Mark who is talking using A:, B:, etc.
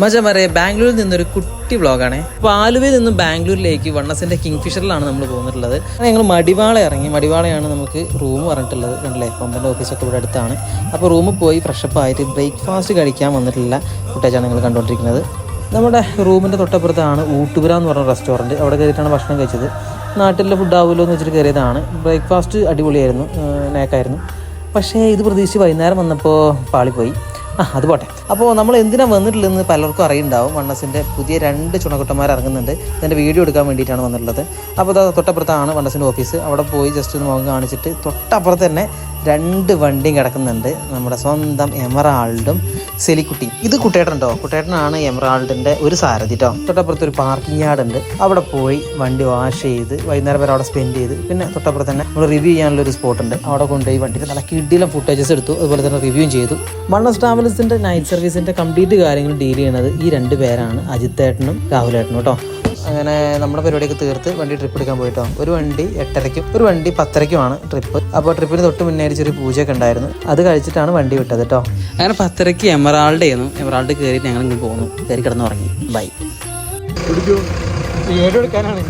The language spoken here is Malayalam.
A: മജമരെ ബാംഗ്ലൂരിൽ നിന്നൊരു കുട്ടി വ്ളോഗാണ്. അപ്പോൾ ആലുവയിൽ നിന്നും ബാംഗ്ലൂരിലേക്ക് വണ്ണസിൻ്റെ കിങ് ഫിഷറിലാണ് നമ്മൾ പോകുന്നിട്ടുള്ളത്. ഞങ്ങൾ മടിവാള ഇറങ്ങി. മടിവാളയാണ് നമുക്ക് റൂം പറഞ്ഞിട്ടുള്ളത്. കണ്ടല്ലേ, പമ്പൻ്റെ ഓഫീസൊക്കെ ഇവിടെ അടുത്താണ്. അപ്പോൾ റൂമിൽ പോയി ഫ്രഷപ്പ് ആയിട്ട് ബ്രേക്ക്ഫാസ്റ്റ് കഴിക്കാൻ വന്നിട്ടുള്ള ഫുട്ടേജാണ് നിങ്ങൾ കണ്ടുകൊണ്ടിരിക്കുന്നത്. നമ്മുടെ റൂമിൻ്റെ തൊട്ടപ്പുറത്താണ് ഊട്ടുപുര എന്ന് പറഞ്ഞ റെസ്റ്റോറൻറ്റ്. അവിടെ കയറിയിട്ടാണ് ഭക്ഷണം കഴിച്ചത്. നാട്ടിലെ ഫുഡ് ആവുമല്ലോ എന്ന് വെച്ചിട്ട് കയറിയതാണ്. ബ്രേക്ക്ഫാസ്റ്റ് അടിപൊളിയായിരുന്നു, നേക്കായിരുന്നു. പക്ഷേ ഇത് പ്രതീക്ഷിച്ച് വൈകുന്നേരം വന്നപ്പോൾ പാളിപ്പോയി. അത് പോട്ടെ. അപ്പോൾ നമ്മൾ എന്തിനാണ് വന്നിട്ടുള്ളതെന്ന് പലർക്കും അറിയുണ്ടാവും. വണ്ണസിൻ്റെ പുതിയ 2 ചുണക്കുട്ടന്മാർ ഇറങ്ങുന്നുണ്ട്. ഇതിൻ്റെ വീഡിയോ എടുക്കാൻ വേണ്ടിയിട്ടാണ് വന്നിട്ടുള്ളത്. അപ്പോൾ തൊട്ടപ്പുറത്താണ് വണ്ണസിൻ്റെ ഓഫീസ്. അവിടെ പോയി ജസ്റ്റ് ഒന്ന് മുഖം കാണിച്ചിട്ട് തൊട്ടപ്പുറത്ത് തന്നെ 2 വണ്ടിയും കിടക്കുന്നുണ്ട്. നമ്മുടെ സ്വന്തം എമറാൾഡും സെലിക്കുട്ടിയും. ഇത് കുട്ടേട്ടനുണ്ടോ? കുട്ടേട്ടനാണ് എമറാൾഡിൻ്റെ ഒരു സാരഥി കേട്ടോ. തൊട്ടപ്പുറത്ത് ഒരു പാർക്കിംഗ് യാർഡ് ഉണ്ട്. അവിടെ പോയി വണ്ടി വാഷ് ചെയ്ത് വൈകുന്നേരം വരെ അവിടെ സ്പെൻഡ് ചെയ്ത് പിന്നെ തൊട്ടപ്പുറത്ത് തന്നെ നമ്മൾ റിവ്യൂ ചെയ്യാനുള്ള ഒരു സ്പോട്ട് ഉണ്ട്. അവിടെ കൊണ്ടുപോയി വണ്ടിയിൽ നല്ല കിടിലം ഫുട്ടേജസ് എടുത്തു. അതുപോലെ തന്നെ റിവ്യൂയും ചെയ്തു. വണ്ണസ് ട്രാവൽസിൻ്റെ നൈറ്റ് സർവീസിൻ്റെ കംപ്ലീറ്റ് കാര്യങ്ങൾ ഡീൽ ചെയ്യുന്നത് ഈ 2 പേരാണ്, അജിത്തേട്ടനും രാഹുലേട്ടനും കേട്ടോ. അങ്ങനെ നമ്മുടെ പരിപാടിയൊക്കെ തീർത്ത് വണ്ടി ട്രിപ്പ് എടുക്കാൻ പോയിട്ടോ. ഒരു വണ്ടി 8:30ക്കും ഒരു വണ്ടി 10:30ക്കുമാണ് ട്രിപ്പ്. അപ്പോൾ ട്രിപ്പിന് തൊട്ട് മുന്നേ ചെറിയ പൂജയൊക്കെ ഉണ്ടായിരുന്നു. അത് കഴിച്ചിട്ടാണ് വണ്ടി വിട്ടത് കേട്ടോ. അങ്ങനെ 10:30ക്ക് എമറാൾഡ് ചെയ്യുന്നു. എമറാൾഡ് കയറിയിട്ട് ഞങ്ങൾ ഇങ്ങ് പോകുന്നു. കയറി കിടന്ന് ഉറങ്ങി. ബൈ. എടുക്കാനാണ്